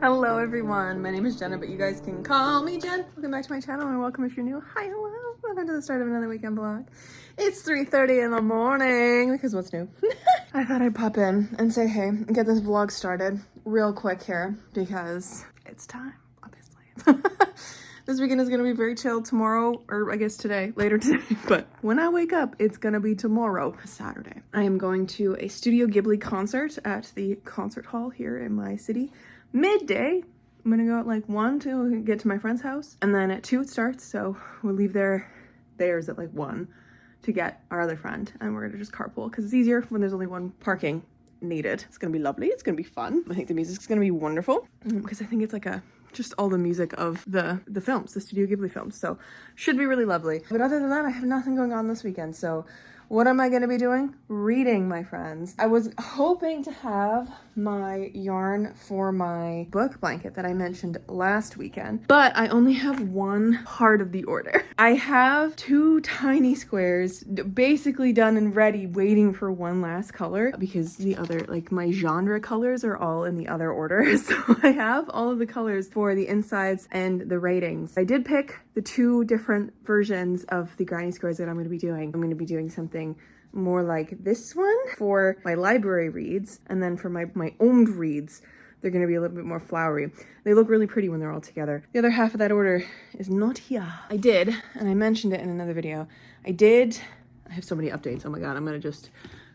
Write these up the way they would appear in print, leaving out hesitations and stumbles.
Hello everyone, my name is Jenna, but you guys can call me Jen. Welcome back to my channel and welcome if you're new. Hi, hello, welcome to the start of another weekend vlog. It's 3:30 in the morning, because what's new? I thought I'd pop in and say hey and get this vlog started real quick here because it's time, obviously. This weekend is gonna be very chill. Tomorrow, or I guess today, later today, but when I wake up, it's gonna be tomorrow, Saturday. I am going to a Studio Ghibli concert at the concert hall here in my city. Midday. I'm gonna go at like 1 to get to my friend's house, and then at 2 it starts, so we'll leave theirs at like 1 to get our other friend, and we're gonna just carpool because it's easier when there's only one parking needed. It's gonna be lovely, it's gonna be fun. I think the music's gonna be wonderful because I think it's like just all the music of the films, the Studio Ghibli films, so should be really lovely. But other than that, I have nothing going on this weekend, so what am I going to be doing? Reading, my friends. I was hoping to have my yarn for my book blanket that I mentioned last weekend, but I only have one part of the order. I have 2 tiny squares basically done and ready, waiting for one last color because the other, like my genre colors are all in the other order. So I have all of the colors for the insides and the ratings. I did pick the 2 different versions of the granny squares that I'm going to be doing. I'm going to be doing something more like this one for my library reads, and then for my owned reads they're going to be a little bit more flowery. They look really pretty when they're all together. The other half of that order is not here. I did, and I mentioned it in another video, I have so many updates. Oh my god, I'm gonna just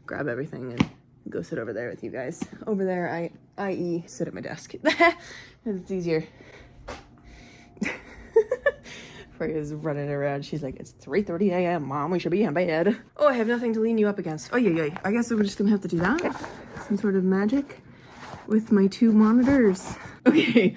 grab everything and go sit over there with you guys. Over there, i.e. sit at my desk. It's easier. Freya's running around. She's like, it's 3:30 a.m. Mom, we should be in bed. Oh, I have nothing to lean you up against. Oh, yeah. I guess we're just gonna have to do that. Some sort of magic with my 2 monitors. Okay,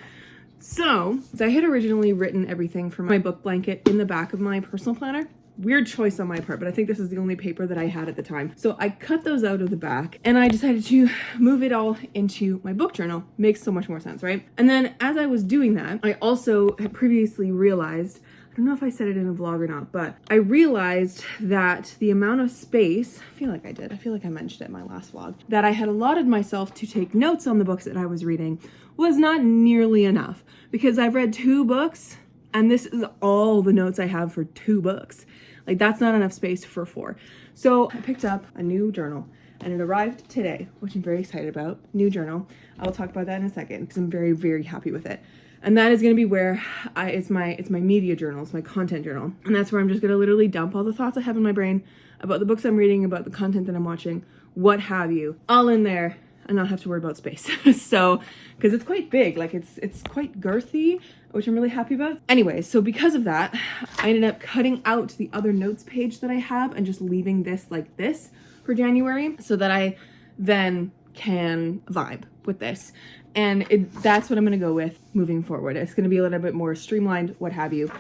so I had originally written everything for my book blanket in the back of my personal planner. Weird choice on my part, but I think this is the only paper that I had at the time. So I cut those out of the back and I decided to move it all into my book journal. Makes so much more sense, right? And then as I was doing that, I also had previously realized, I don't know if I said it in a vlog or not, but I realized that the amount of space, I feel like I mentioned it in my last vlog, that I had allotted myself to take notes on the books that I was reading was not nearly enough, because I've read 2 books and this is all the notes I have for 2 books. Like, that's not enough space for 4. So I picked up a new journal and it arrived today, which I'm very excited about. New journal. I'll talk about that in a second because I'm very, very happy with it. And that is going to be where it's my media journal, it's my content journal. And that's where I'm just going to literally dump all the thoughts I have in my brain about the books I'm reading, about the content that I'm watching, what have you, all in there, and not have to worry about space. So, because it's quite big, like it's quite girthy, which I'm really happy about. Anyway, so because of that, I ended up cutting out the other notes page that I have and just leaving this like this for January so that I then can vibe with this. And that's what I'm gonna go with moving forward. It's gonna be a little bit more streamlined, what have you.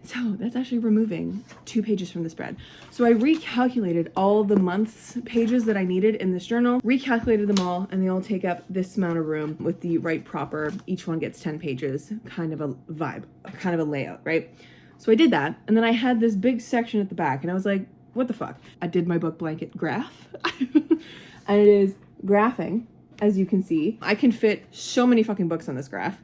So that's actually removing 2 pages from the spread. So I recalculated all the months pages that I needed in this journal, recalculated them all, and they all take up this amount of room with the right proper, each one gets 10 pages, kind of a vibe, kind of a layout, right? So I did that, and then I had this big section at the back, and I was like, what the fuck? I did my book blanket graph, and it is graphing. As you can see, I can fit so many fucking books on this graph.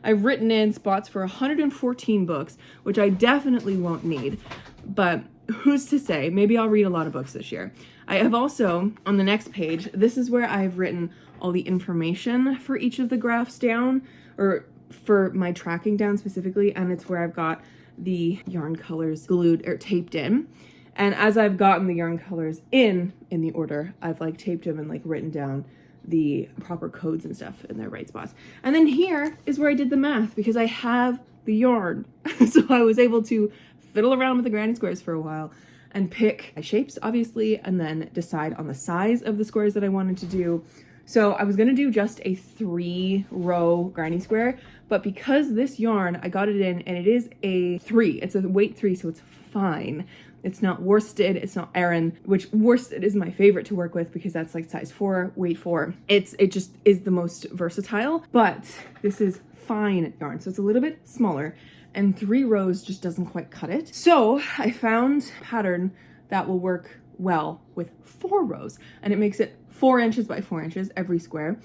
I've written in spots for 114 books, which I definitely won't need, but who's to say? Maybe I'll read a lot of books this year. I have also, on the next page, this is where I've written all the information for each of the graphs down, or for my tracking down specifically, and it's where I've got the yarn colors glued or taped in. And as I've gotten the yarn colors in the order, I've like taped them and like written down the proper codes and stuff in their right spots. And then here is where I did the math because I have the yarn. So I was able to fiddle around with the granny squares for a while and pick my shapes, obviously, and then decide on the size of the squares that I wanted to do. So I was gonna do just a 3-row granny square, but because this yarn, I got it in and it is a 3, it's a weight 3, so it's fine. It's not worsted, it's not Aran, which worsted is my favorite to work with because that's like size 4, weight 4. It just is the most versatile, but this is fine yarn, so it's a little bit smaller, and 3 rows just doesn't quite cut it. So I found a pattern that will work well with 4 rows, and it makes it 4 inches by 4 inches every square.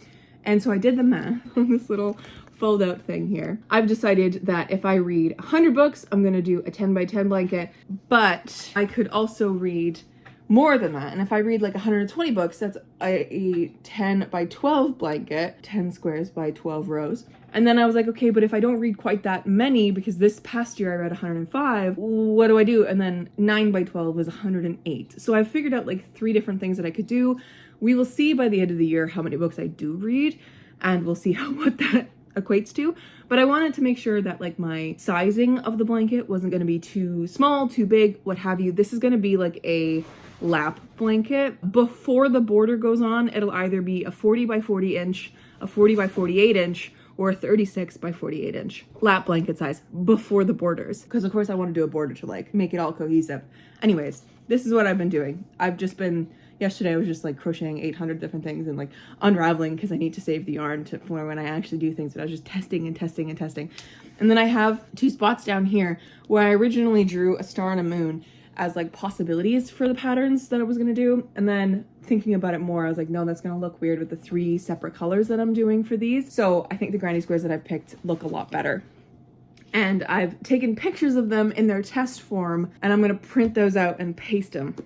And so I did the math on this little fold out thing here. I've decided that if I read 100 books, I'm gonna do a 10 by 10 blanket, but I could also read more than that. And if I read like 120 books, that's a 10 by 12 blanket, 10 squares by 12 rows. And then I was like, okay, but if I don't read quite that many, because this past year I read 105, what do I do? And then 9 by 12 is 108. So I've figured out like 3 different things that I could do. We will see by the end of the year how many books I do read, and we'll see what that equates to. But I wanted to make sure that like my sizing of the blanket wasn't going to be too small, too big, what have you. This is going to be like a lap blanket. Before the border goes on, it'll either be a 40 by 40 inch, a 40 by 48 inch, or a 36 by 48 inch lap blanket size before the borders. Because of course I want to do a border to like make it all cohesive. Anyways, this is what I've been doing. Yesterday I was just like crocheting 800 different things and like unraveling because I need to save the yarn for when I actually do things, but I was just testing and testing and testing. And then I have 2 spots down here where I originally drew a star and a moon as like possibilities for the patterns that I was gonna do. And then thinking about it more, I was like, no, that's gonna look weird with the 3 separate colors that I'm doing for these. So I think the granny squares that I've picked look a lot better. And I've taken pictures of them in their test form, and I'm gonna print those out and paste them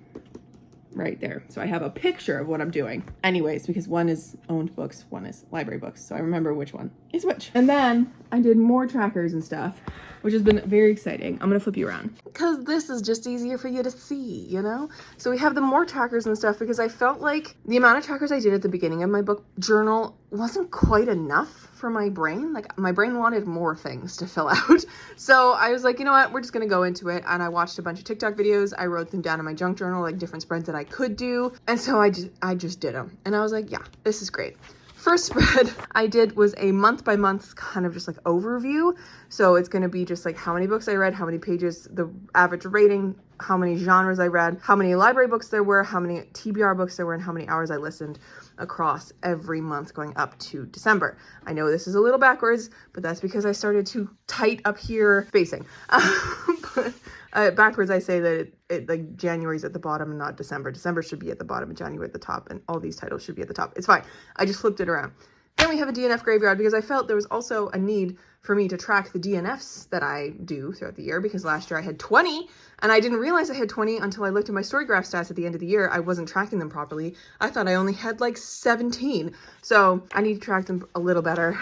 right there. So I have a picture of what I'm doing. Anyways, because one is owned books, one is library books. So I remember which one is which. And then I did more trackers and stuff, which has been very exciting. I'm gonna flip you around, because this is just easier for you to see, you know? So we have the more trackers and stuff because I felt like the amount of trackers I did at the beginning of my book journal wasn't quite enough for my brain. Like my brain wanted more things to fill out. So I was like, you know what, we're just gonna go into it. And I watched a bunch of TikTok videos. I wrote them down in my junk journal, like different spreads that I could do. And so I just did them. And I was like, yeah, this is great. First spread I did was a month by month kind of just like overview. So it's going to be just like how many books I read, how many pages, the average rating, how many genres I read, how many library books there were, how many TBR books there were, and how many hours I listened across every month going up to December. I know this is a little backwards, but that's because I started too tight up here spacing. Backwards, I say that it like January's at the bottom and not December. December should be at the bottom and January at the top, and all these titles should be at the top. It's fine. I just flipped it around. Then we have a DNF graveyard because I felt there was also a need for me to track the DNFs that I do throughout the year, because last year I had 20 and I didn't realize I had 20 until I looked at my Storygraph stats at the end of the year. I wasn't tracking them properly. I thought I only had like 17. So I need to track them a little better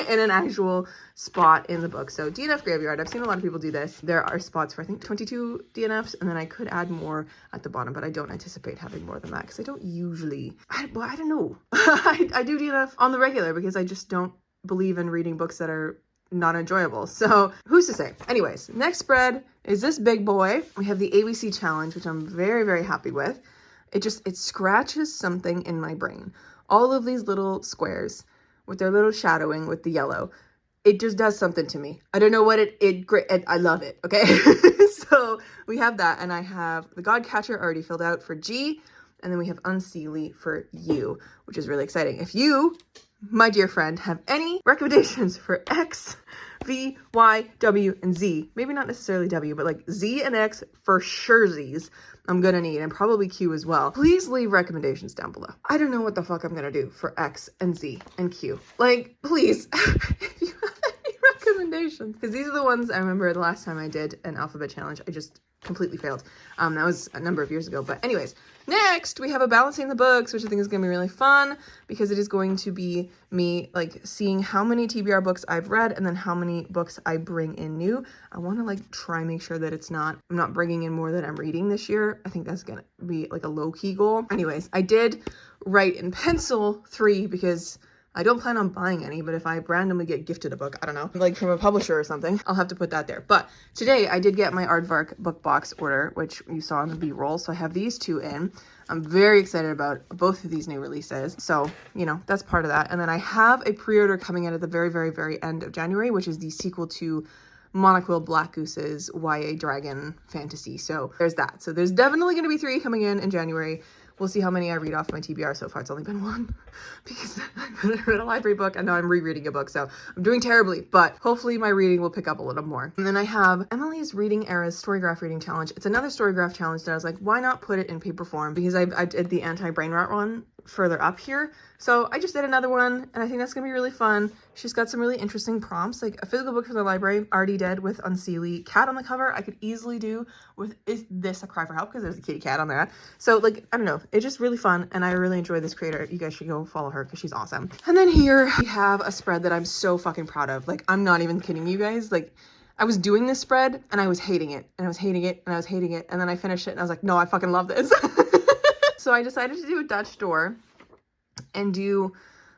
in an actual spot in the book. So DNF graveyard, I've seen a lot of people do this. There are spots for I think 22 DNFs, and then I could add more at the bottom, but I don't anticipate having more than that because I don't usually, I don't know. I do DNF on the regular because I just don't believe in reading books that are not enjoyable. So who's to say? Anyways, next spread is this big boy. We have the ABC challenge, which I'm very, very happy with. It scratches something in my brain. All of these little squares with their little shadowing with the yellow, it just does something to me. I don't know what I love it. Okay. So we have that, and I have the Godcatcher already filled out for G, and then we have Unseelie for U, which is really exciting. If you, my dear friend, have any recommendations for X, V, Y, W, and Z, maybe not necessarily W, but like Z and X for sure Z's, I'm gonna need, and probably Q as well. Please leave recommendations down below. I don't know what the fuck I'm gonna do for X and Z and Q. Like, please, if you have any recommendations, because these are the ones I remember the last time I did an alphabet challenge, I just completely failed. That was a number of years ago. But anyways, next we have a balancing the books, which I think is going to be really fun because it is going to be me like seeing how many TBR books I've read and then how many books I bring in new. I want to like try and make sure that I'm not bringing in more than I'm reading this year. I think that's going to be like a low key goal. Anyways, I did write in pencil 3 because I don't plan on buying any, but if I randomly get gifted a book, I don't know, like from a publisher or something, I'll have to put that there. But today I did get my Aardvark book box order, which you saw in the B-roll. So I have these 2 in. I'm very excited about both of these new releases. So, you know, that's part of that. And then I have a pre-order coming in at the very, very, very end of January, which is the sequel to Monoquill Black Goose's YA Dragon Fantasy. So there's that. So there's definitely going to be 3 coming in January. We'll see how many I read off my TBR. So far, it's only been 1 because I read a library book and now I'm rereading a book. So I'm doing terribly, but hopefully my reading will pick up a little more. And then I have Emily's Reading Era's Storygraph Reading Challenge. It's another Storygraph challenge that I was like, why not put it in paper form? Because I did the anti-brain rot one further up here. So I just did another one, and I think that's gonna be really fun. She's got some really interesting prompts, like a physical book from the library, already did with Unseelie. Cat on the cover, I could easily do with Is This a Cry for Help? Because there's a kitty cat on that. So like, I don't know, it's just really fun, and I really enjoy this creator. You guys should go follow her because she's awesome. And then here we have a spread that I'm so fucking proud of. Like, I'm not even kidding you guys. Like, I was doing this spread and I was hating it, and I was hating it, and I was hating it, and then I finished it and I was like, no, I fucking love this. So I decided to do a Dutch door and do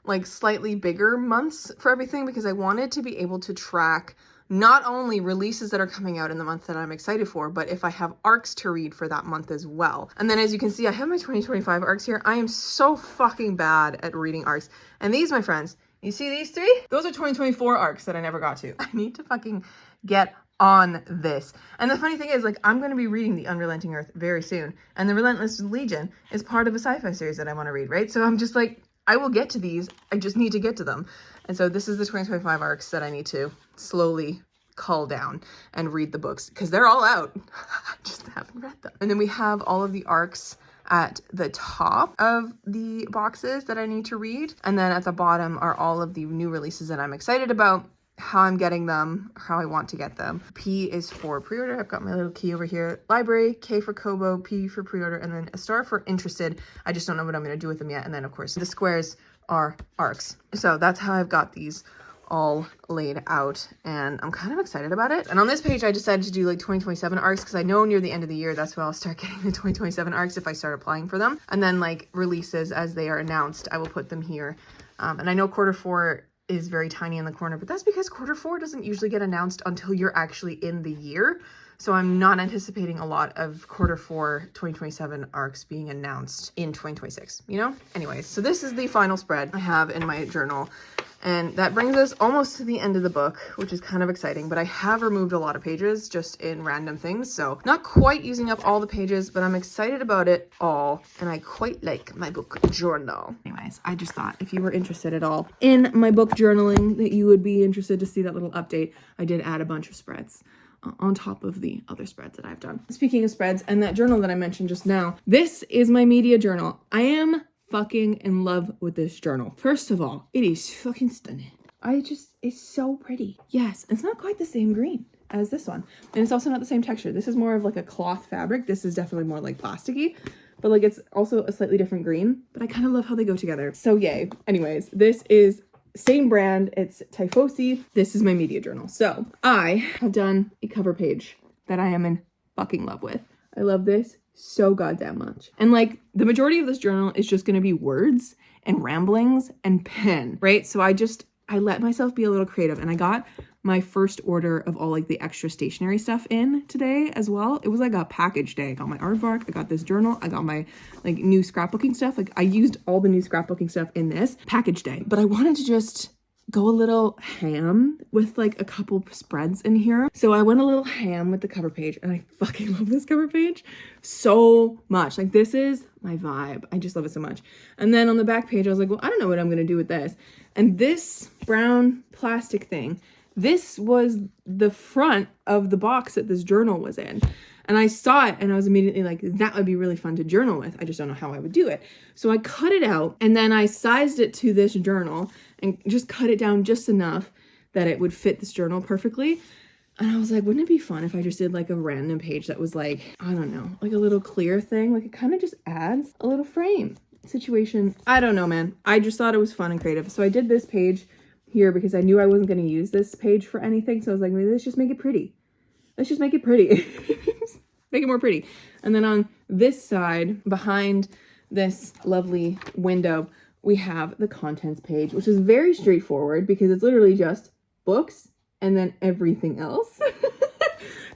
like slightly bigger months for everything, because I wanted to be able to track not only releases that are coming out in the month that I'm excited for, but if I have arcs to read for that month as well. And then as you can see, I have my 2025 arcs here. I am so fucking bad at reading arcs. And these, my friends, you see these 3? Those are 2024 arcs that I never got to. I need to fucking get on this. And the funny thing is, like, I'm going to be reading The Unrelenting Earth very soon. And The Relentless Legion is part of a sci-fi series that I want to read, right? So I'm just like, I will get to these. I just need to get to them. And so this is the 2025 arcs that I need to slowly cull down and read the books, because they're all out. I just haven't read them. And then we have all of the arcs at the top of the boxes that I need to read. And then at the bottom are all of the new releases that I'm excited about, how I'm getting them, how I want to get them. P is for pre-order. I've got my little key over here. Library, K for Kobo, P for pre-order, and then a star for interested. I just don't know what I'm going to do with them yet. And then of course the squares are arcs. So that's how I've got these all laid out, and I'm kind of excited about it. And on this page I decided to do like 2027 arcs, because I know near the end of the year that's when I'll start getting the 2027 arcs if I start applying for them. And then like releases as they are announced, I will put them here. And I know quarter 4 is very tiny in the corner, but that's because quarter 4 doesn't usually get announced until you're actually in the year. So I'm not anticipating a lot of quarter 4 2027 arcs being announced in 2026, you know? Anyways, so this is the final spread I have in my journal. And that brings us almost to the end of the book, which is kind of exciting, but I have removed a lot of pages just in random things. So not quite using up all the pages, but I'm excited about it all. And I quite like my book journal. Anyways, I just thought if you were interested at all in my book journaling, that you would be interested to see that little update. I did add a bunch of spreads on top of the other spreads that I've done. Speaking of spreads and that journal that I mentioned just now, this is my media journal. I am fucking in love with this journal. First of all, it is fucking stunning. It's so pretty. Yes, it's not quite the same green as this one. And it's also not the same texture. This is more of like a cloth fabric. This is definitely more like plasticky, but like it's also a slightly different green, but I kind of love how they go together. So yay. Anyways, this is same brand. It's Typhosi. This is my media journal. So I have done a cover page that I am in fucking love with. I love this so goddamn much. And like the majority of this journal is just going to be words and ramblings and pen, right? So I let myself be a little creative, and I got my first order of all like the extra stationery stuff in today as well. It was like a package day. I got my aardvark, I got this journal, I got my like new scrapbooking stuff. Like I used all the new scrapbooking stuff in this package day, but I wanted to just go a little ham with like a couple spreads in here. So I went a little ham with the cover page, and I fucking love this cover page so much. Like this is my vibe. I just love it so much. And then on the back page, I was like, well, I don't know what I'm going to do with this. And this brown plastic thing, this was the front of the box that this journal was in. And I saw it and I was immediately like, that would be really fun to journal with. I just don't know how I would do it. So I cut it out, and then I sized it to this journal and just cut it down just enough that it would fit this journal perfectly. And I was like, wouldn't it be fun if I just did like a random page that was like, I don't know, like a little clear thing? Like it kind of just adds a little frame situation. I don't know, man. I just thought it was fun and creative. So I did this page here because I knew I wasn't going to use this page for anything. So I was like, maybe let's just make it pretty. Let's just make it pretty. Make it more pretty. And then on this side, behind this lovely window, we have the contents page, which is very straightforward because it's literally just books and then everything else.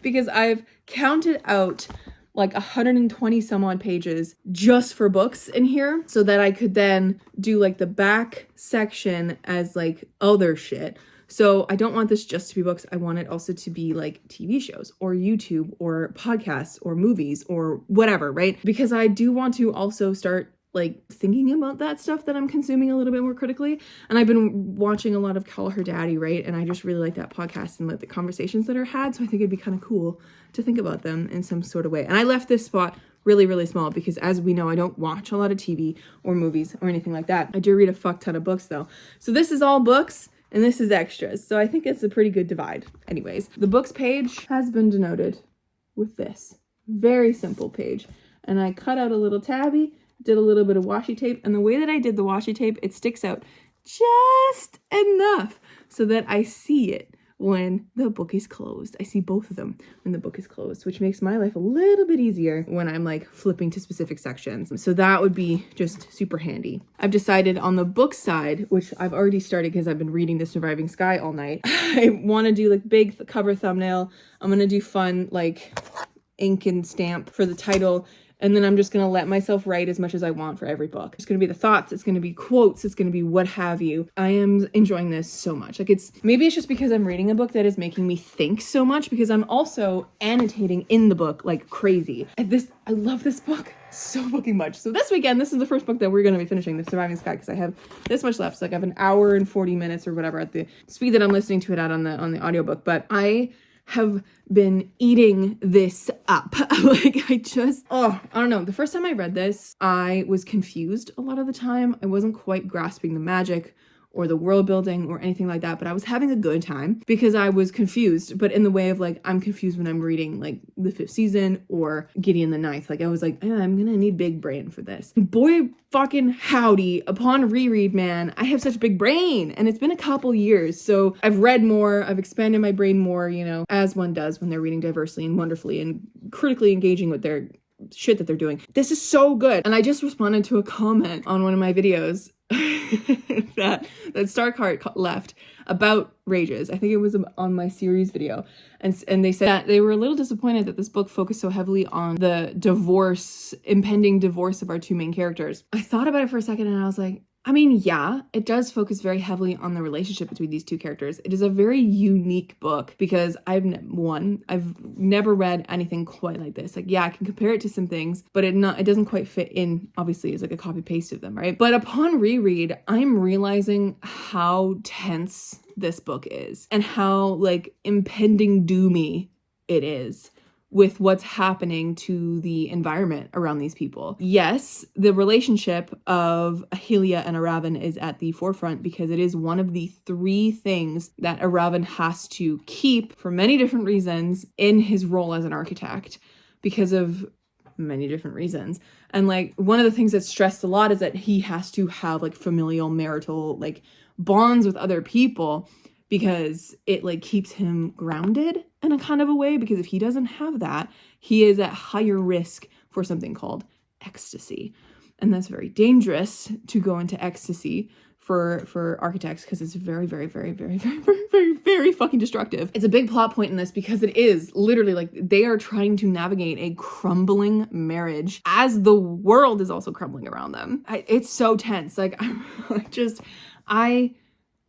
Because I've counted out like 120 some odd pages just for books in here, so that I could then do like the back section as like other shit. So I don't want this just to be books. I want it also to be like TV shows or YouTube or podcasts or movies or whatever, right? Because I do want to also start like thinking about that stuff that I'm consuming a little bit more critically. And I've been watching a lot of Call Her Daddy, right? And I just really like that podcast and like the conversations that are had. So I think it'd be kind of cool to think about them in some sort of way. And I left this spot really, really small because as we know, I don't watch a lot of TV or movies or anything like that. I do read a fuck ton of books though. So this is all books and this is extras. So I think it's a pretty good divide. Anyways, the books page has been denoted with this very simple page. And I cut out a little tabby, did a little bit of washi tape. And the way that I did the washi tape, it sticks out just enough so that I see it when the book is closed. I see both of them when the book is closed, which makes my life a little bit easier when I'm like flipping to specific sections. So that would be just super handy. I've decided on the book side, which I've already started because I've been reading The Surviving Sky all night. I want to do like big cover thumbnail. I'm going to do fun like ink and stamp for the title. And then I'm just going to let myself write as much as I want for every book. It's going to be the thoughts. It's going to be quotes. It's going to be what have you. I am enjoying this so much. Like maybe it's just because I'm reading a book that is making me think so much because I'm also annotating in the book like crazy. And I love this book so fucking much. So this weekend, this is the first book that we're going to be finishing, The Surviving Sky, because I have this much left. So like I have an hour and 40 minutes or whatever at the speed that I'm listening to it at on the audiobook. But I have been eating this up. Like I don't know. The first time I read this, I was confused a lot of the time. I wasn't quite grasping the magic or the world building or anything like that, but I was having a good time because I was confused, but in the way of like, I'm confused when I'm reading like the 5th season or Gideon the Ninth. Like I was like, I'm gonna need big brain for this. Boy fucking howdy, upon reread, man, I have such big brain and it's been a couple years. So I've read more, I've expanded my brain more, you know, as one does when they're reading diversely and wonderfully and critically engaging with their shit that they're doing. This is so good. And I just responded to a comment on one of my videos that Starkheart left about Rages. I think it was on my series video. And they said that they were a little disappointed that this book focused so heavily on the impending divorce of our two main characters. I thought about it for a second and I was like, I mean, yeah, it does focus very heavily on the relationship between these two characters. It is a very unique book because I've never read anything quite like this. Like, yeah, I can compare it to some things, but it doesn't quite fit in, obviously, as like a copy paste of them, right? But upon reread, I'm realizing how tense this book is and how like impending doomy it is with what's happening to the environment around these people. Yes, the relationship of Ahelia and Aravan is at the forefront because it is one of the 3 things that Aravan has to keep for many different reasons in his role as an architect because of many different reasons. And like one of the things that's stressed a lot is that he has to have like familial marital like bonds with other people because it like keeps him grounded in a kind of a way, because if he doesn't have that, he is at higher risk for something called ecstasy. And that's very dangerous to go into ecstasy for architects because it's very, very, very, very, very, very, very, very fucking destructive. It's a big plot point in this because it is literally like they are trying to navigate a crumbling marriage as the world is also crumbling around them. It's so tense. Like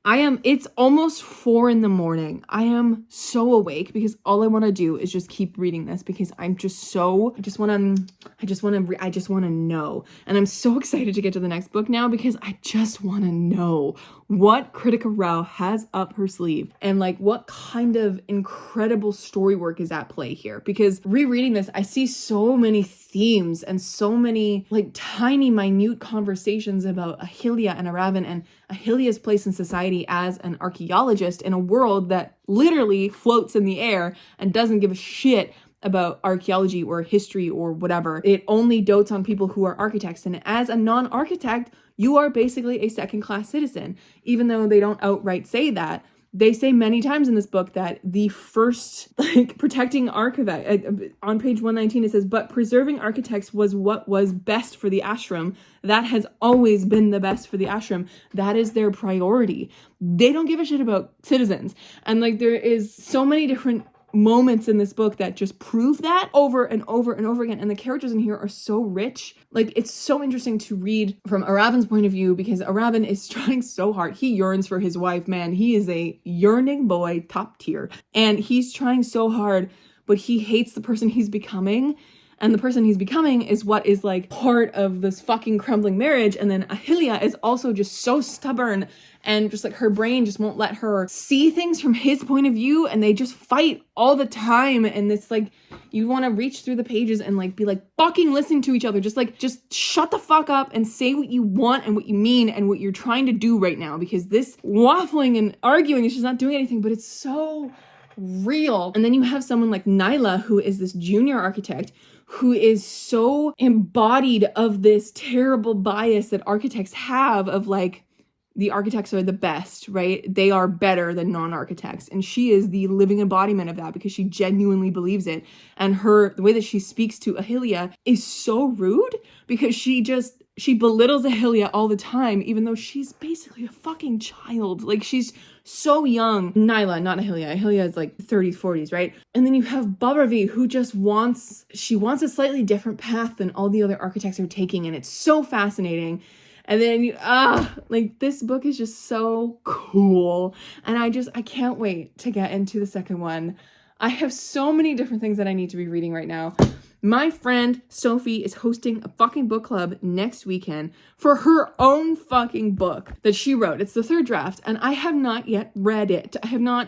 it's almost 4 a.m. I am so awake because all I want to do is just keep reading this because I just want to know. And I'm so excited to get to the next book now because I just want to know what Kritika Rao has up her sleeve and like what kind of incredible story work is at play here. Because rereading this, I see so many themes and so many like tiny minute conversations about Ahelia and Aravan and Ahelia's place in society as an archaeologist in a world that literally floats in the air and doesn't give a shit about archaeology or history or whatever. It only dotes on people who are architects. And as a non-architect, you are basically a second-class citizen. Even though they don't outright say that, they say many times in this book that the first, like, protecting architect, on page 119 it says, but preserving architects was what was best for the ashram. That has always been the best for the ashram. That is their priority. They don't give a shit about citizens. And, like, there is so many different moments in this book that just prove that over and over and over again. And the characters in here are so rich. Like, it's so interesting to read from Aravan's point of view because Aravan is trying so hard. He yearns for his wife, man. He is a yearning boy, top tier. And he's trying so hard, but he hates the person he's becoming. And the person he's becoming is what is like part of this fucking crumbling marriage. And then Ahilia is also just so stubborn and just like her brain just won't let her see things from his point of view. And they just fight all the time. And it's like, you want to reach through the pages and like be like fucking listening to each other. Just shut the fuck up and say what you want and what you mean and what you're trying to do right now. Because this waffling and arguing is just not doing anything, but it's so real. And then you have someone like Nyla, who is this junior architect who is so embodied of this terrible bias that architects have of like, the architects are the best, right? They are better than non-architects. And she is the living embodiment of that because she genuinely believes it. And the way that she speaks to Ahilia is so rude because she belittles Ahilia all the time, even though she's basically a fucking child. Like, she's so young. Nyla, not Ahilia. Ahilia is like 30s, 40s, right? And then you have Bhavravi, who just wants a slightly different path than all the other architects are taking. And it's so fascinating. And then like this book is just so cool. And I can't wait to get into the second one. I have so many different things that I need to be reading right now. My friend Sophie is hosting a fucking book club next weekend for her own fucking book that she wrote. It's the third draft, and I have not yet read it. I have not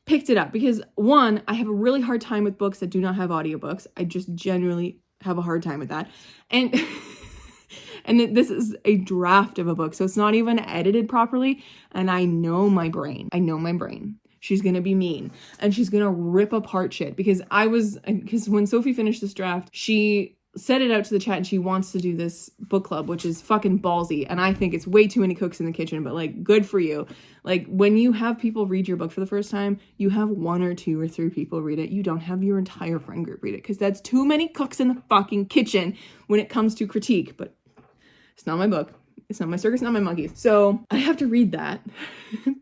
picked it up because, one, I have a really hard time with books that do not have audiobooks. I just genuinely have a hard time with that. And and this is a draft of a book, so it's not even edited properly. And I know my brain. She's going to be mean and she's going to rip apart shit because when Sophie finished this draft, she said it out to the chat and she wants to do this book club, which is fucking ballsy. And I think it's way too many cooks in the kitchen, but like, good for you. Like, when you have people read your book for the first time, you have 1 or 2 or 3 people read it. You don't have your entire friend group read it because that's too many cooks in the fucking kitchen when it comes to critique. But it's not my book. It's not my circus, not my monkeys. So I have to read that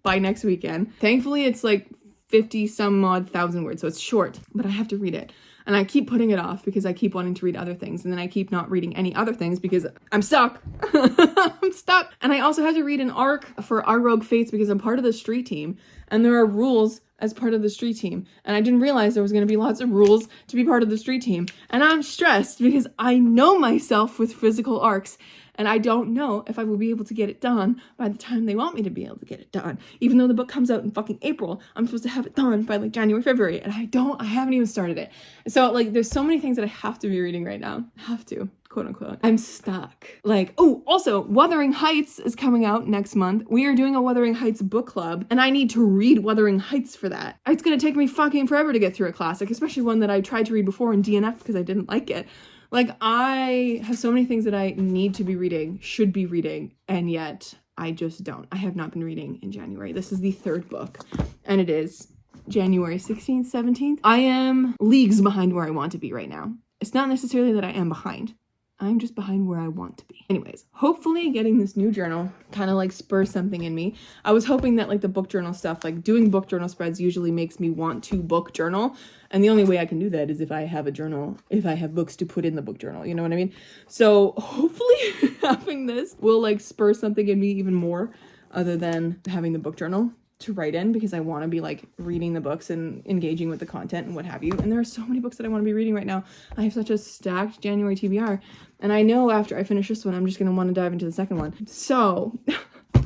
by next weekend. Thankfully, it's like 50 some odd thousand words, so it's short, but I have to read it. And I keep putting it off because I keep wanting to read other things. And then I keep not reading any other things because I'm stuck. I'm stuck. And I also have to read an arc for Our Rogue Fates because I'm part of the street team. And there are rules as part of the street team. And I didn't realize there was going to be lots of rules to be part of the street team. And I'm stressed because I know myself with physical arcs. And I don't know if I will be able to get it done by the time they want me to be able to get it done. Even though the book comes out in fucking April, I'm supposed to have it done by like January, February. And I haven't even started it. So like, there's so many things that I have to be reading right now. Have to, quote unquote. I'm stuck. Like, oh, also Wuthering Heights is coming out next month. We are doing a Wuthering Heights book club and I need to read Wuthering Heights for that. It's going to take me fucking forever to get through a classic, especially one that I tried to read before in DNF because I didn't like it. Like, I have so many things that I need to be reading, should be reading, and yet I just don't. I have not been reading in January. This is the 3rd book, and it is January 16th, 17th. I am leagues behind where I want to be right now. It's not necessarily that I am behind. I'm just behind where I want to be. Anyways, hopefully getting this new journal kind of like spurs something in me. I was hoping that like the book journal stuff, like doing book journal spreads usually makes me want to book journal. And the only way I can do that is if I have a journal, if I have books to put in the book journal, you know what I mean? So hopefully having this will like spur something in me even more other than having the book journal to write in, because I want to be like reading the books and engaging with the content and what have you. And there are so many books that I want to be reading right now. I have such a stacked January TBR, and I know after I finish this one, I'm just going to want to dive into the second one. So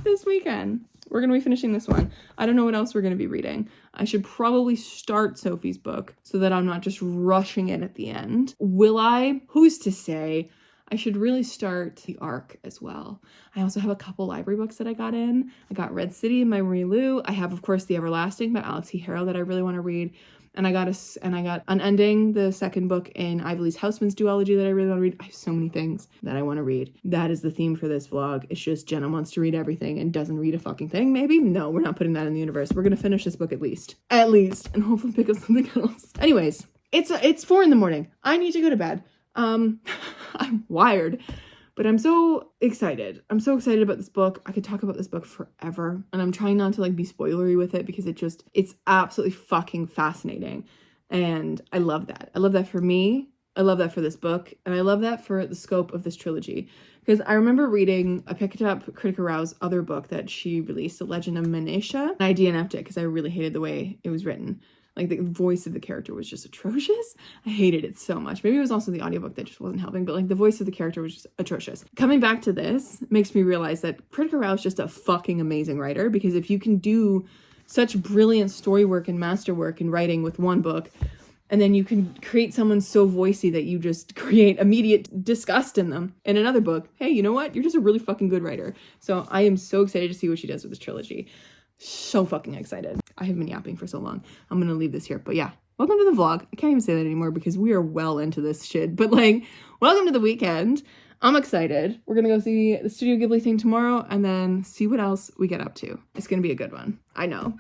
this weekend, we're going to be finishing this one. I don't know what else we're going to be reading. I should probably start Sophie's book so that I'm not just rushing it at the end. Will I? Who's to say? I should really start the arc as well. I also have a couple library books that I got in. I got Red City by Marie Lu. I have, of course, The Everlasting by Alex E. Harrow that I really want to read. And I got Unending, the second book in Ivelisse Hausman's duology that I really want to read. I have so many things that I want to read. That is the theme for this vlog. It's just Jenna wants to read everything and doesn't read a fucking thing, maybe? No, we're not putting that in the universe. We're going to finish this book at least, and hopefully pick up something else. Anyways, it's 4 a.m. I need to go to bed. I'm wired, but I'm so excited. I'm so excited about this book. I could talk about this book forever, and I'm trying not to like be spoilery with it because it's absolutely fucking fascinating. And I love that. I love that for me. I love that for this book. And I love that for the scope of this trilogy. Because I remember I picked up Critica Rao's other book that she released, The Legend of Manesha, and I DNF'd it because I really hated the way it was written. Like, the voice of the character was just atrocious. I hated it so much. Maybe it was also the audiobook that just wasn't helping, but like the voice of the character was just atrocious. Coming back to this makes me realize that Critica Rao is just a fucking amazing writer, because if you can do such brilliant story work and masterwork in writing with one book, and then you can create someone so voicey that you just create immediate disgust in them in another book, hey, you know what? You're just a really fucking good writer. So I am so excited to see what she does with this trilogy. So fucking excited. I have been yapping for so long. I'm gonna leave this here. But yeah, welcome to the vlog. I can't even say that anymore because we are well into this shit. But like, welcome to the weekend. I'm excited. We're gonna go see the Studio Ghibli thing tomorrow and then see what else we get up to. It's gonna be a good one. I know.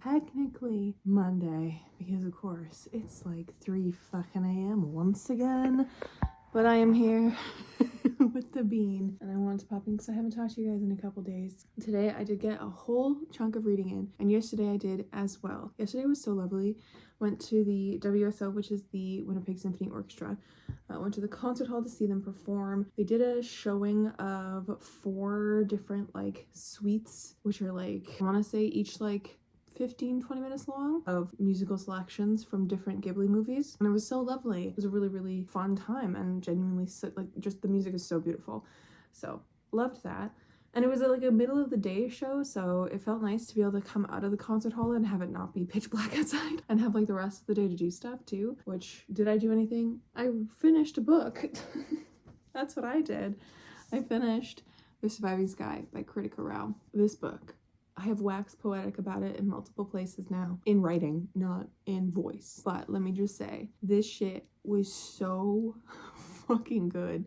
Technically Monday, because of course it's like 3 fucking a.m. once again, but I am here with the bean and I wanted to pop in because I haven't talked to you guys in a couple days. Today I did get a whole chunk of reading in, and yesterday I did as well. Yesterday was so lovely. Went to the WSO, which is the Winnipeg Symphony Orchestra. Went to the concert hall to see them perform. They did a showing of 4 different like suites, which are like, I want to say each like 15-20 minutes long, of musical selections from different Ghibli movies, and it was so lovely. It was a really, really fun time, and genuinely so, like, just the music is so beautiful. So loved that. And it was like a middle of the day show, so it felt nice to be able to come out of the concert hall and have it not be pitch black outside and have like the rest of the day to do stuff too. Which, did I do anything? I finished a book. That's what I did. I finished The Surviving Sky by Critica Rao. This book, I have waxed poetic about it in multiple places now, in writing, not in voice. But let me just say, this shit was so fucking good.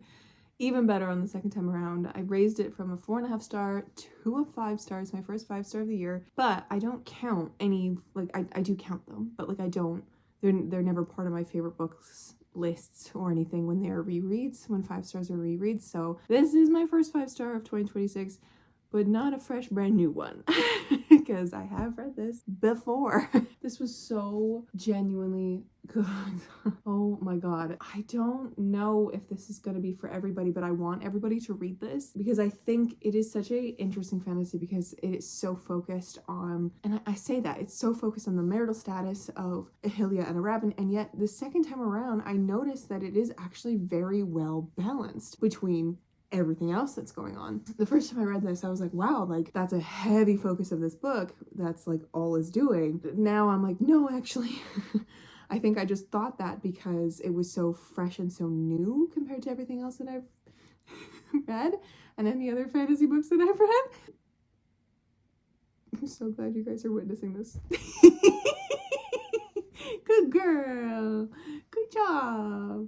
Even better on the second time around. I raised it from a 4.5 star to a 5 stars, my first 5 star of the year. But I don't count any, like, I do count them, but like I don't, they're never part of my favorite books lists or anything when they're rereads, when 5 stars are rereads. So this is my first 5 star of 2026. But not a fresh brand new one, because I have read this before. This was so genuinely good. Oh my god. I don't know if this is going to be for everybody, but I want everybody to read this because I think it is such a interesting fantasy, because it is so focused on, and I say that, it's so focused on the marital status of Ahilia and Arabin, and yet the second time around I noticed that it is actually very well balanced between everything else that's going on. The first time I read this, I was like, wow, like that's a heavy focus of this book. That's like all it's doing. Now I'm like, no, actually, I think I just thought that because it was so fresh and so new compared to everything else that I've read and any other fantasy books that I've read. I'm so glad you guys are witnessing this. Good girl. Good job.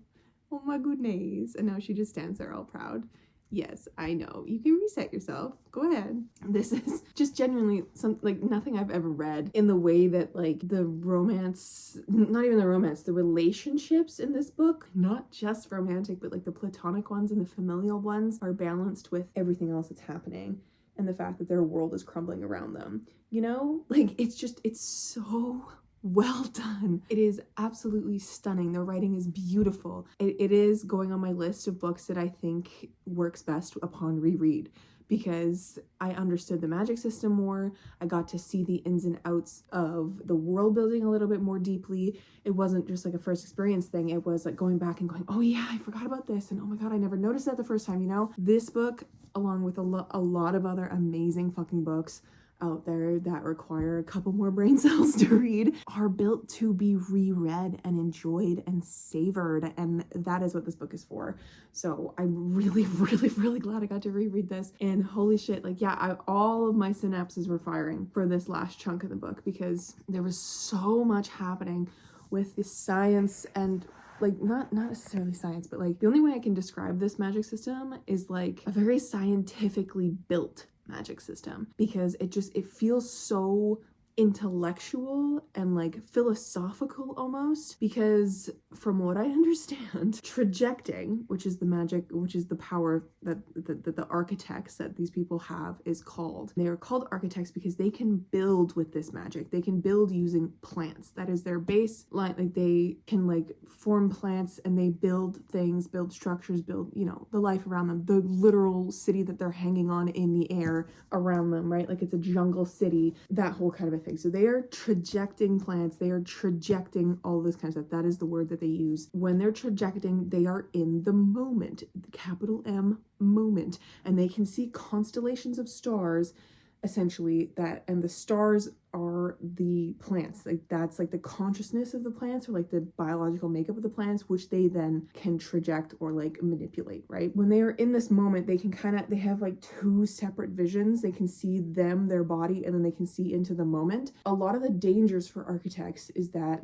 Oh my goodness. And now she just stands there all proud. Yes, I know. You can reset yourself. Go ahead. This is just genuinely some, like, nothing I've ever read in the way that, like, the romance, not even the romance, the relationships in this book, not just romantic, but like the platonic ones and the familial ones, are balanced with everything else that's happening. and the fact that their world is crumbling around them. You know, like it's so well done. It is absolutely stunning. The writing is beautiful. It is going on my list of books that I think works best upon reread, because I understood the magic system more. I got to see the ins and outs of the world building a little bit more deeply. It wasn't just like a first experience thing. It was like going back and going, oh yeah, I forgot about this. And oh my God, I never noticed that the first time, you know? This book, along with a lot of other amazing fucking books out there that require a couple more brain cells to read, are built to be reread and enjoyed and savored, and that is what this book is for. So I'm really glad I got to reread this, and holy shit, like yeah, all of my synapses were firing for this last chunk of the book, because there was so much happening with the science, and like not necessarily science, but like the only way I can describe this magic system is like a very scientifically built magic system, because it feels so intellectual and like philosophical almost, because from what I understand, trajecting, which is the magic, which is the power that the architects that these people have is called. They are called architects because they can build with this magic. They can build using plants. That is their baseline. Like they can like form plants and they build things, build structures, build, you know, the life around them, the literal city that they're hanging on in the air around them, right? Like it's a jungle city, that whole kind of a thing. So they are trajecting plants, they are trajecting all this kind of stuff. That is the word that they use. When they're trajecting, they are in the moment, capital M, moment, and they can see constellations of stars, essentially, that, and the stars are the plants. Like that's like the consciousness of the plants, or like the biological makeup of the plants, which they then can traject or like manipulate, right? When they are in this moment, they can they have like two separate visions. They can see them, their body, and then they can see into the moment. A lot of the dangers for architects is that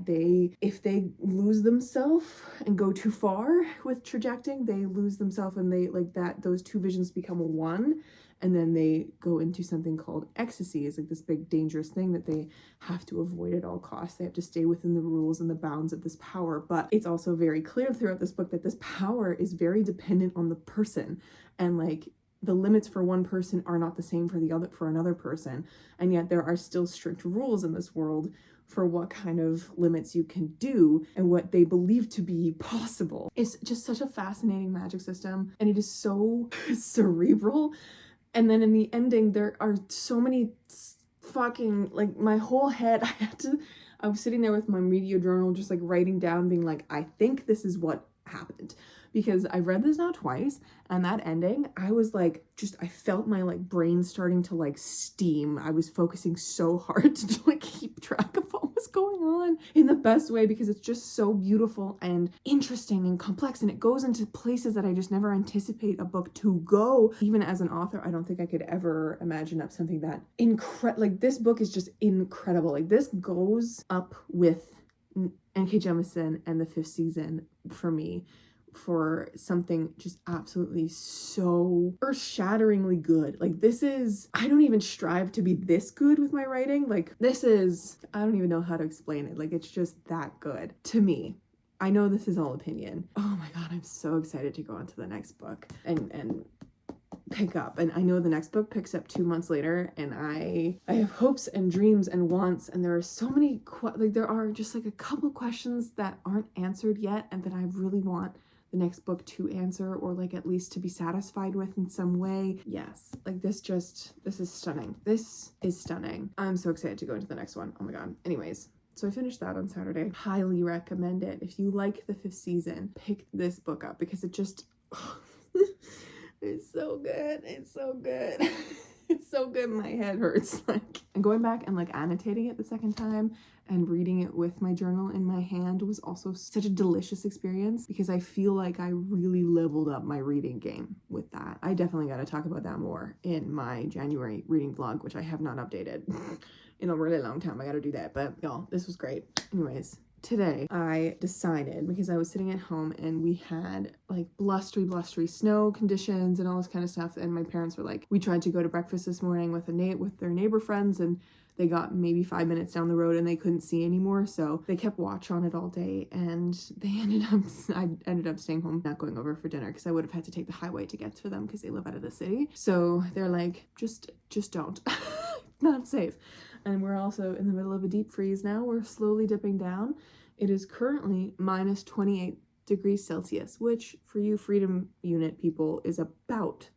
if they lose themselves and go too far with trajecting, they lose themselves, and they like that, those two visions become one. And then they go into something called ecstasy. It's like this big dangerous thing that they have to avoid at all costs. They have to stay within the rules and the bounds of this power. But it's also very clear throughout this book that this power is very dependent on the person. And like the limits for one person are not the same for another person. And yet there are still strict rules in this world for what kind of limits you can do and what they believe to be possible. It's just such a fascinating magic system, and it is so cerebral. And then in the ending, there are so many fucking, like my whole head, I was sitting there with my media journal, just like writing down, being like, I think this is what happened. Because I've read this now twice, and that ending, I was like, I felt my like brain starting to like steam. I was focusing so hard to like keep track of what was going on in the best way, because it's just so beautiful and interesting and complex, and it goes into places that I just never anticipate a book to go. Even as an author, I don't think I could ever imagine up something that like this book is just incredible. Like this goes up with N.K. Jemisin and the 5th season for me, for something just absolutely so earth-shatteringly good. Like this is, I don't even strive to be this good with my writing. Like this is, I don't even know how to explain it. Like it's just that good to me. I know this is all opinion. Oh my God, I'm so excited to go on to the next book and pick up. And I know the next book picks up 2 months later, and I have hopes and dreams and wants, and there are so many there are just like a couple questions that aren't answered yet, and that I really want the next book to answer, or like at least to be satisfied with in some way. Yes, like this is stunning. This is stunning. I'm so excited to go into the next one. Oh my God. Anyways, so I finished that on Saturday. Highly recommend it. If you like the 5th season, pick this book up, because it just it's so good. It's so good. It's so good. My head hurts. Like, and going back and like annotating it the second time and reading it with my journal in my hand was also such a delicious experience, because I feel like I really leveled up my reading game with that. I definitely got to talk about that more in my January reading vlog, which I have not updated in a really long time. I got to do that. But y'all, this was great. Anyways, today I decided, because I was sitting at home and we had like blustery snow conditions and all this kind of stuff, and my parents were like, we tried to go to breakfast this morning with their neighbor friends, and they got maybe 5 minutes down the road and they couldn't see anymore, so they kept watch on it all day, and I ended up staying home, not going over for dinner, because I would have had to take the highway to get to them because they live out of the city. So they're like, just don't. Not safe. And we're also in the middle of a deep freeze now. We're slowly dipping down. It is currently minus 28 degrees Celsius, which for you Freedom Unit people is about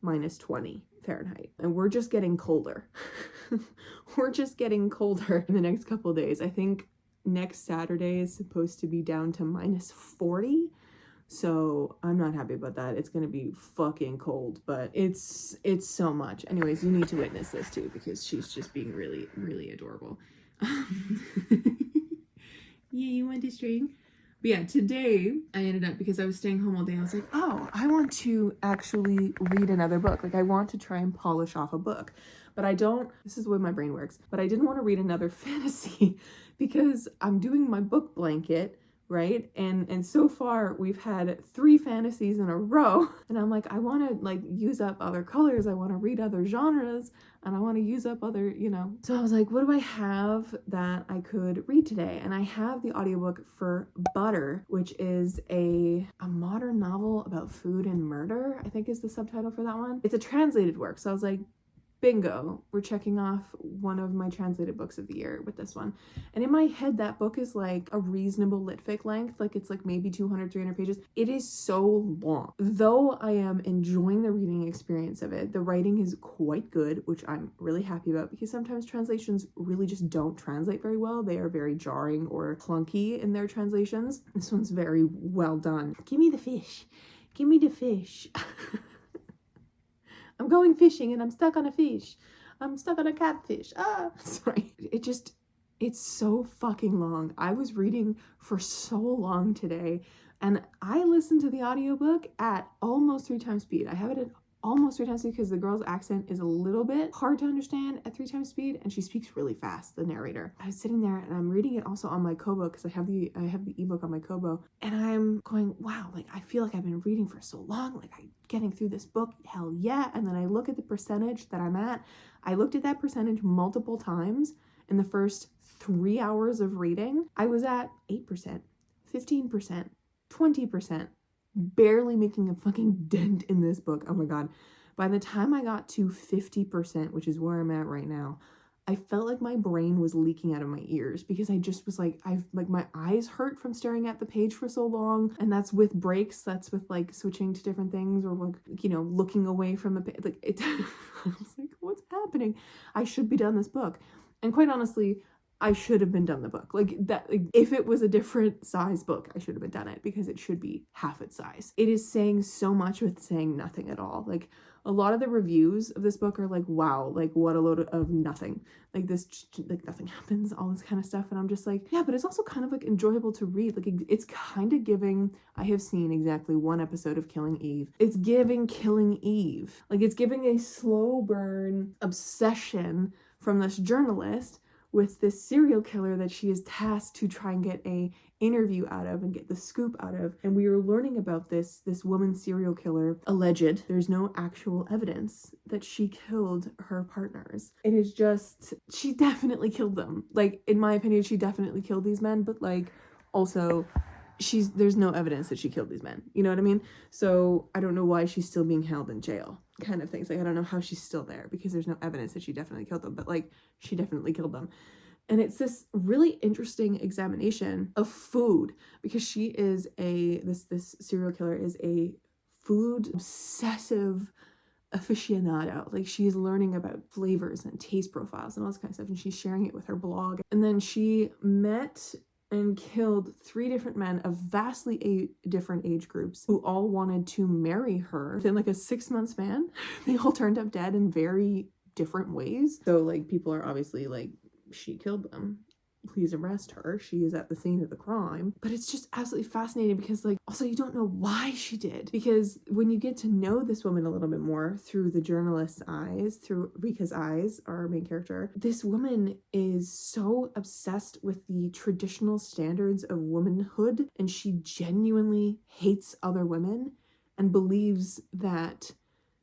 minus 20 Fahrenheit. And we're just getting colder. We're just getting colder in the next couple of days. I think next Saturday is supposed to be down to minus 40. So I'm not happy about that. It's gonna be fucking cold, but it's so much. Anyways, you need to witness this too, because she's just being really, really adorable. Yeah, you want to string? But yeah, today I ended up, because I was staying home all day, I was like, oh, I want to actually read another book. Like, I want to try and polish off a book. But I don't, this is the way my brain works, but I didn't want to read another fantasy because I'm doing my book blanket, right? And so far we've had 3 fantasies in a row, and I'm like, I want to like use up other colors, I want to read other genres, and I want to use up other, you know. So I was like, what do I have that I could read today? And I have the audiobook for Butter, which is a modern novel about food and murder, I think is the subtitle for that one. It's a translated work, so I was like, bingo, we're checking off one of my translated books of the year with this one. And in my head, that book is like a reasonable litfic length, like it's like maybe 200, 300 pages. It is so long. Though I am enjoying the reading experience of it, the writing is quite good, which I'm really happy about, because sometimes translations really just don't translate very well. They are very jarring or clunky in their translations. This one's very well done. Give me the fish. Give me the fish. I'm going fishing and I'm stuck on a fish. I'm stuck on a catfish. Sorry. It's so fucking long. I was reading for so long today, and I listened to the audiobook at almost 3 times speed. I have it at almost 3 times speed because the girl's accent is a little bit hard to understand at 3 times speed, and she speaks really fast, the narrator. I was sitting there and I'm reading it also on my Kobo, because I have the ebook on my Kobo, and I'm going, wow, like I feel like I've been reading for so long, like I'm getting through this book, hell yeah. And then I look at the percentage that I'm at. I looked at that percentage multiple times in the first 3 hours of reading. I was at 8%, 15%, 20%. Barely making a fucking dent in this book. Oh my god. By the time I got to 50%, which is where I'm at right now, I felt like my brain was leaking out of my ears, because I just was like, my eyes hurt from staring at the page for so long. And that's with breaks, that's with like switching to different things, or like, you know, looking away from the page. Like it, I was like, what's happening? I should be done this book. And quite honestly, I should have been done the book. Like that, like, if it was a different size book, I should have been done it, because it should be half its size. It is saying so much with saying nothing at all. Like a lot of the reviews of this book are like, wow, like what a load of nothing. Like this, like nothing happens, all this kind of stuff. And I'm just like, yeah, but it's also kind of like enjoyable to read. Like it's kind of giving, I have seen exactly 1 episode of Killing Eve. It's giving Killing Eve. Like it's giving a slow burn obsession from this journalist with this serial killer that she is tasked to try and get a interview out of and get the scoop out of. And we are learning about this woman serial killer, alleged. There's no actual evidence that she killed her partners. It is just, she definitely killed them. Like, in my opinion, she definitely killed these men, but like, also, there's no evidence that she killed these men. You know what I mean? So I don't know why she's still being held in jail, kind of things. Like, I don't know how she's still there, because there's no evidence that she definitely killed them, but like, she definitely killed them. And it's this really interesting examination of food, because she is this serial killer is a food obsessive aficionado. Like, she's learning about flavors and taste profiles and all this kind of stuff, and she's sharing it with her blog. And then she met and killed 3 different men of vastly different age groups, who all wanted to marry her within like a 6-month span. They all turned up dead in very different ways. So like, people are obviously like, she killed them, please arrest her, she is at the scene of the crime. But it's just absolutely fascinating, because like, also you don't know why she did, because when you get to know this woman a little bit more through the journalist's eyes, through Rika's eyes, our main character, this woman is so obsessed with the traditional standards of womanhood, and she genuinely hates other women and believes that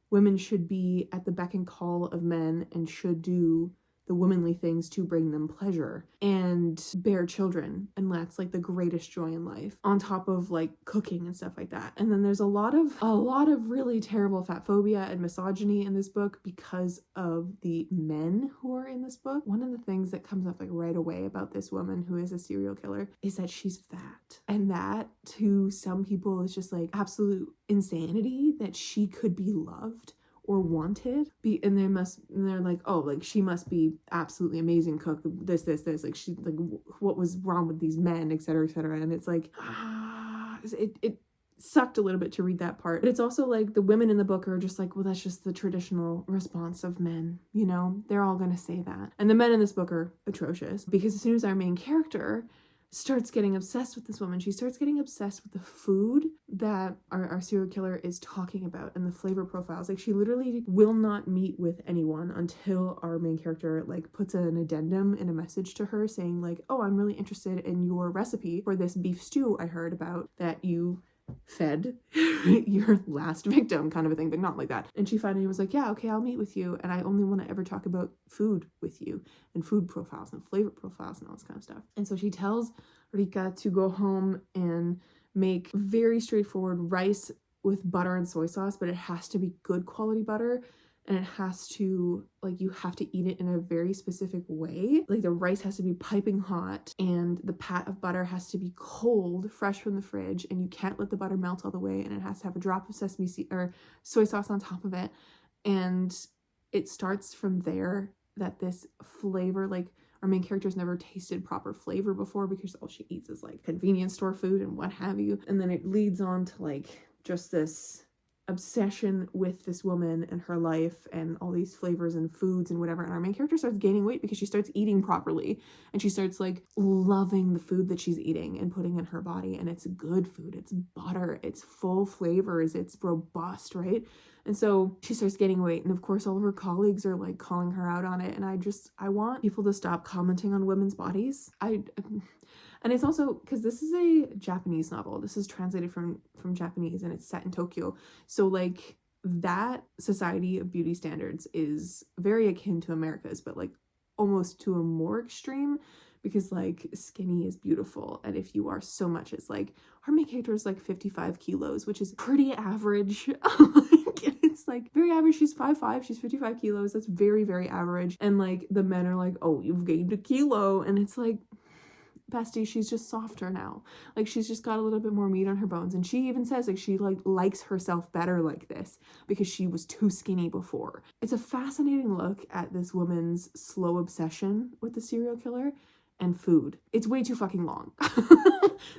women should be at the beck and call of men and should do the womanly things to bring them pleasure and bear children, and that's like the greatest joy in life, on top of like cooking and stuff like that. And then there's a lot of really terrible fat phobia and misogyny in this book because of the men who are in this book. One of the things that comes up like right away about this woman who is a serial killer is that she's fat, and that to some people is just like absolute insanity that she could be loved or wanted, and they're like, oh, like she must be absolutely amazing cook, this, like she, like what was wrong with these men, etc., etc. And it's like, it sucked a little bit to read that part. But it's also like the women in the book are just like, well, that's just the traditional response of men, you know, they're all gonna say that. And the men in this book are atrocious, because as soon as our main character starts getting obsessed with this woman, she starts getting obsessed with the food that our serial killer is talking about and the flavor profiles. Like, she literally will not meet with anyone until our main character like puts an addendum in a message to her saying like, oh, I'm really interested in your recipe for this beef stew I heard about that you fed your last victim, kind of a thing, but not like that. And she finally was like, yeah, okay, I'll meet with you, and I only want to ever talk about food with you and food profiles and flavor profiles and all this kind of stuff. And so she tells Rika to go home and make very straightforward rice with butter and soy sauce, but it has to be good quality butter. And it has to, like, you have to eat it in a very specific way. Like, the rice has to be piping hot, and the pat of butter has to be cold, fresh from the fridge, and you can't let the butter melt all the way, and it has to have a drop of sesame seed or soy sauce on top of it. And it starts from there that this flavor, like, our main character's never tasted proper flavor before because all she eats is, like, convenience store food and what have you. And then it leads on to, like, just this obsession with this woman and her life and all these flavors and foods and whatever. And our main character starts gaining weight because she starts eating properly, and she starts like loving the food that she's eating and putting in her body. And it's good food, it's butter, it's full flavors, it's robust, right? And so she starts gaining weight, and of course all of her colleagues are like calling her out on it. And I want people to stop commenting on women's bodies. And it's also because this is a Japanese novel. This is translated from Japanese, and it's set in Tokyo. So like that society of beauty standards is very akin to America's, but like almost to a more extreme, because like skinny is beautiful. And if you are so much as like, our main character is like 55 kilos, which is pretty average. It's like very average. She's 5'5", she's 55 kilos. That's very, very average. And like the men are like, oh, you've gained a kilo. And it's like, bestie, she's just softer now. Like, she's just got a little bit more meat on her bones. And she even says like she like likes herself better like this because she was too skinny before. It's a fascinating look at this woman's slow obsession with the serial killer and food. It's way too fucking long.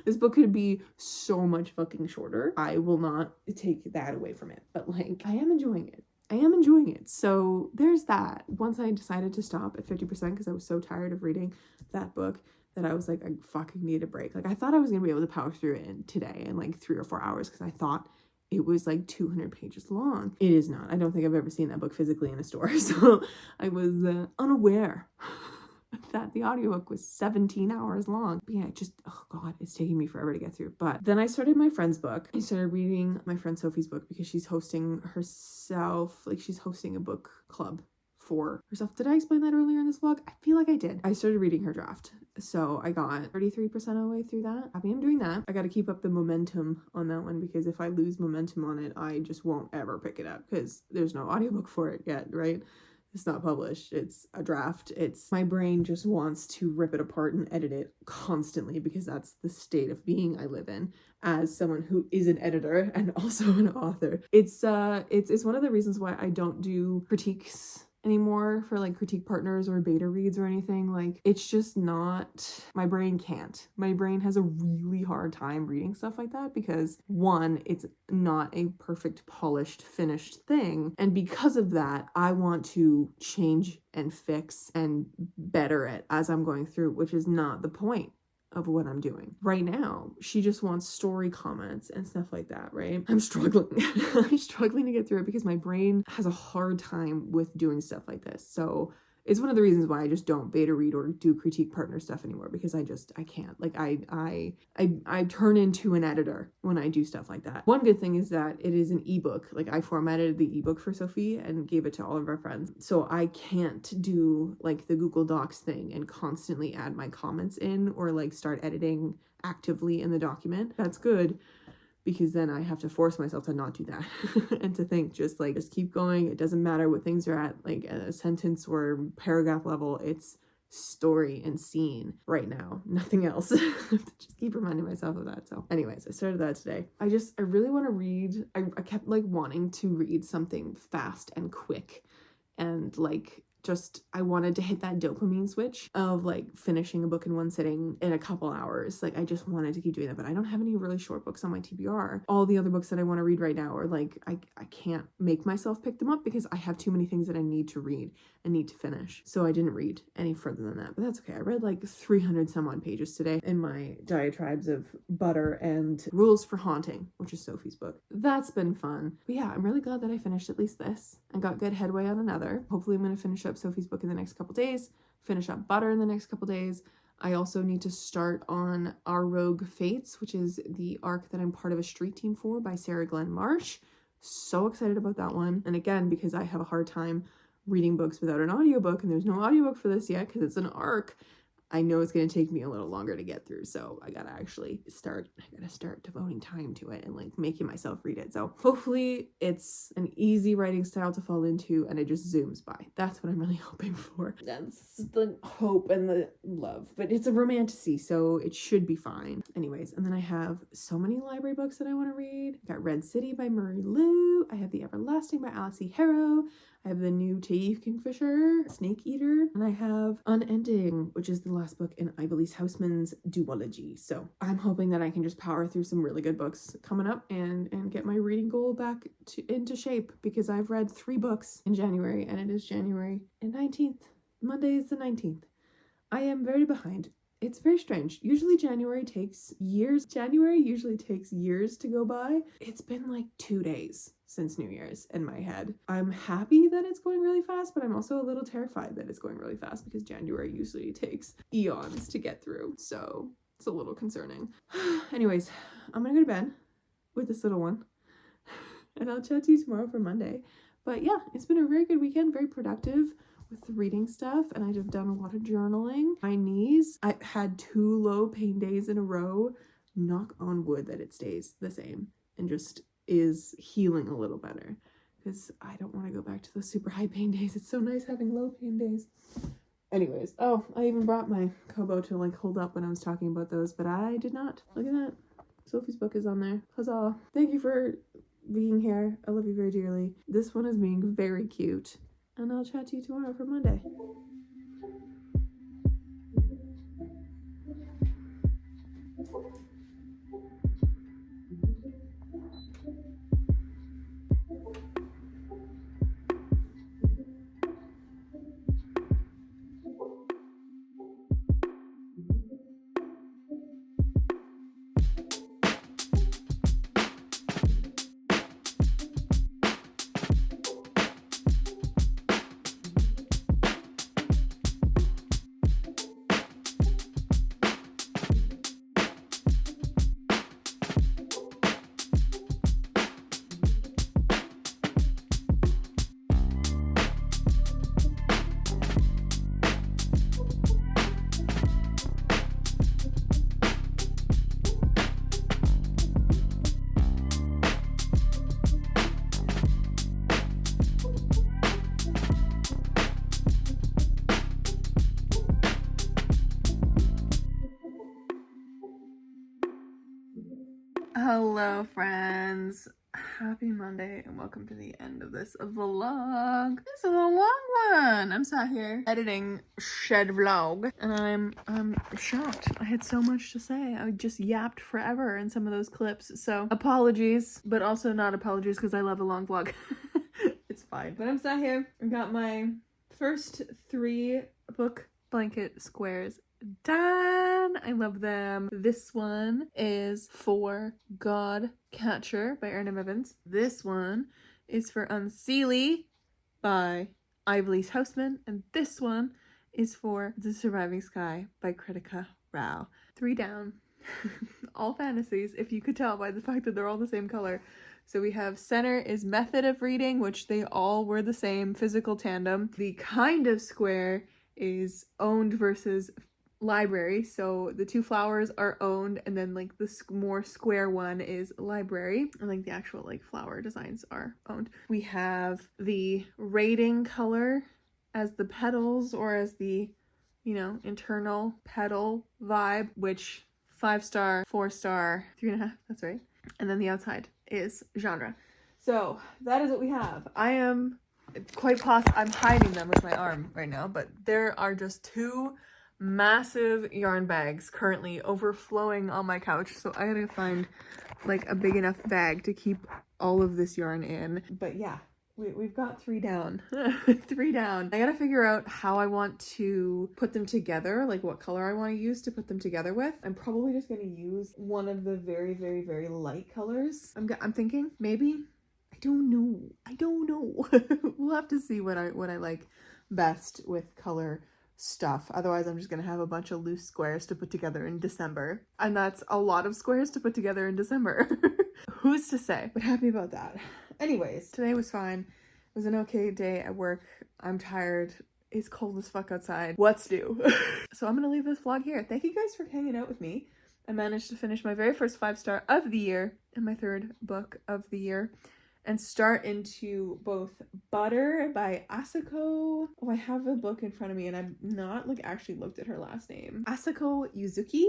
This book could be so much fucking shorter. I will not take that away from it, but like, I am enjoying it. So there's that. Once I decided to stop at 50% because I was so tired of reading that book that I was like, I fucking need a break. Like, I thought I was gonna be able to power through it today in like 3 or 4 hours because I thought it was like 200 pages long. It is not. I don't think I've ever seen that book physically in a store. So I was unaware that the audiobook was 17 hours long. But yeah, oh God, it's taking me forever to get through. But then I started my friend's book. I started reading my friend Sophie's book because she's hosting herself, like she's hosting a book club for herself. Did I explain that earlier in this vlog? I feel like I did. I started reading her draft. So I got 33% of the way through that. Happy I'm doing that. I got to keep up the momentum on that one because if I lose momentum on it, I just won't ever pick it up because there's no audiobook for it yet, right? It's not published. It's a draft. My brain just wants to rip it apart and edit it constantly because that's the state of being I live in as someone who is an editor and also an author. It's one of the reasons why I don't do critiques anymore for like critique partners or beta reads or anything. Like, it's just not, my brain can't. My brain has a really hard time reading stuff like that because one, it's not a perfect, polished, finished thing. And because of that, I want to change and fix and better it as I'm going through, which is not the point of what I'm doing. Right now, she just wants story comments and stuff like that, right? I'm struggling. I'm struggling to get through it because my brain has a hard time with doing stuff like this. So it's one of the reasons why I just don't beta read or do critique partner stuff anymore, because I can't. Like I turn into an editor when I do stuff like that. One good thing is that it is an ebook. Like I formatted the ebook for Sophie and gave it to all of our friends. So I can't do like the Google Docs thing and constantly add my comments in or like start editing actively in the document. That's good, because then I have to force myself to not do that and to think just keep going. It doesn't matter what things are at, like a sentence or paragraph level. It's story and scene right now, nothing else. Just keep reminding myself of that. So anyways, I started that today. I really want to read. I kept like wanting to read something fast and quick, and like I wanted to hit that dopamine switch of like finishing a book in one sitting in a couple hours. Like I just wanted to keep doing that, but I don't have any really short books on my TBR. All the other books that I want to read right now are like, I can't make myself pick them up because I have too many things that I need to read and need to finish. So I didn't read any further than that, but that's okay. I read like 300 some odd pages today in my diatribes of butter and Rules for Haunting, which is Sophie's book. That's been fun. But yeah, I'm really glad that I finished at least this and got good headway on another. Hopefully I'm going to finish up Sophie's book in the next couple days, finish up Butter in the next couple days. I also need to start on Our Rogue Fates, which is the arc that I'm part of a street team for by Sarah Glenn Marsh. So excited about that one. And again, because I have a hard time reading books without an audiobook, and there's no audiobook for this yet because it's an arc, I know it's going to take me a little longer to get through, so I gotta start devoting time to it and like making myself read it. So hopefully it's an easy writing style to fall into and it just zooms by. That's what I'm really hoping for. That's the hope and the love, but it's a romantasy, so it should be fine. Anyways, and then I have so many library books that I want to read. I got Red City by Murray Liu. I have The Everlasting by Alice E. Harrow. I have the new Taif Kingfisher, Snake Eater, and I have Unending, which is the last book in Ivelisse Houseman's duology. So I'm hoping that I can just power through some really good books coming up and get my reading goal back into shape, because I've read 3 books in January, and it is January 19th. Monday is the 19th. I am very behind. It's very strange. Usually January takes years. January usually takes years to go by. It's been like 2 days since New Year's in my head. I'm happy that it's going really fast, but I'm also a little terrified that it's going really fast because January usually takes eons to get through. So it's a little concerning. Anyways, I'm gonna go to bed with this little one and I'll chat to you tomorrow for Monday. But yeah, it's been a very good weekend, very productive with the reading stuff, and I've done a lot of journaling. My knees, I had 2 low pain days in a row. Knock on wood that it stays the same and just is healing a little better, because I don't want to go back to those super high pain days. It's so nice having low pain days. Anyways, oh, I even brought my Kobo to like hold up when I was talking about those, but I did not. Look at that. Sophie's book is on there. Huzzah. Thank you for being here. I love you very dearly. This one is being very cute. And I'll chat to you tomorrow for Monday. Hello friends, happy Monday and welcome to the end of this vlog. This is a long one. I'm sat here editing shed vlog and I'm shocked. I had so much to say. I just yapped forever in some of those clips, so apologies, but also not apologies because I love a long vlog. It's fine. But I'm sat here. I got my first 3 book blanket squares done. I love them. This one is for God Catcher by Erna Evans. This one is for Unseelie by Ivy's Houseman, and this one is for The Surviving Sky by Kritika Rao. 3 down. All fantasies, if you could tell by the fact that they're all the same color. So we have center is method of reading, which they all were the same, physical tandem. The kind of square is owned versus library. So the 2 flowers are owned, and then like the more square one is library, and like the actual like flower designs are owned. We have the rating color as the petals, or as the, you know, internal petal vibe, which 5-star, 4-star, 3.5, that's right. And then the outside is genre. So that is what we have. I am I'm hiding them with my arm right now, but there are just 2 massive yarn bags currently overflowing on my couch. So I gotta find like a big enough bag to keep all of this yarn in. But yeah, we've got 3 down. 3 down. I gotta figure out how I want to put them together, like what color I want to use to put them together with. I'm probably just gonna use one of the very, very, very light colors. I'm thinking maybe. I don't know. We'll have to see what I like best with color stuff. Otherwise, I'm just gonna have a bunch of loose squares to put together in December. And that's a lot of squares to put together in December. Who's to say? But happy about that. Anyways, today was fine. It was an okay day at work. I'm tired. It's cold as fuck outside. What's new? So I'm gonna leave this vlog here. Thank you guys for hanging out with me. I managed to finish my very first 5-star of the year and my 3rd book of the year, and start into both Butter by Asako. Oh, I have the book in front of me and I've not like actually looked at her last name. Asako Yuzuki,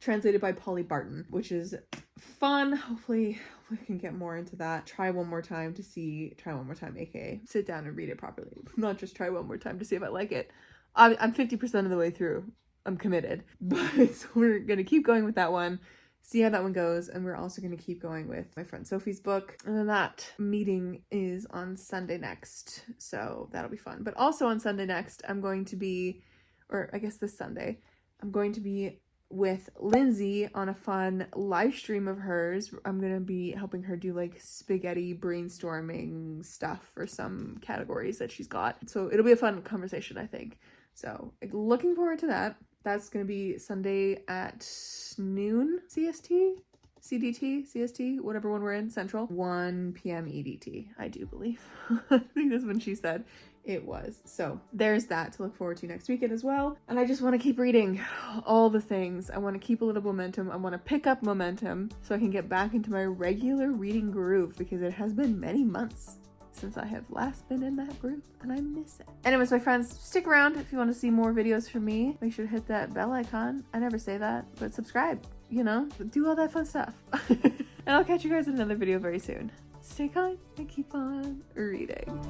translated by Polly Barton, which is fun. Hopefully we can get more into that. Try one more time, aka sit down and read it properly. Not just try one more time to see if I like it. I'm 50% of the way through. I'm committed. But we're gonna keep going with that one. See how that one goes, and we're also going to keep going with my friend Sophie's book, and then that meeting is on Sunday next, so that'll be fun. But also on Sunday next, I'm going to be, or I guess this Sunday, I'm going to be with Lindsay on a fun live stream of hers. I'm going to be helping her do like spaghetti brainstorming stuff for some categories that she's got, so it'll be a fun conversation, I think. So looking forward to that. That's going to be Sunday at noon CST, CDT, CST, whatever one we're in, Central. 1 p.m. EDT, I do believe. I think that's when she said it was. So there's that to look forward to next weekend as well. And I just want to keep reading all the things. I want to keep a little momentum. I want to pick up momentum so I can get back into my regular reading groove, because it has been many months since I have last been in that group, and I miss it. Anyways, my friends, stick around if you want to see more videos from me. Make sure to hit that bell icon. I never say that, but subscribe, you know, do all that fun stuff. And I'll catch you guys in another video very soon. Stay kind and keep on reading.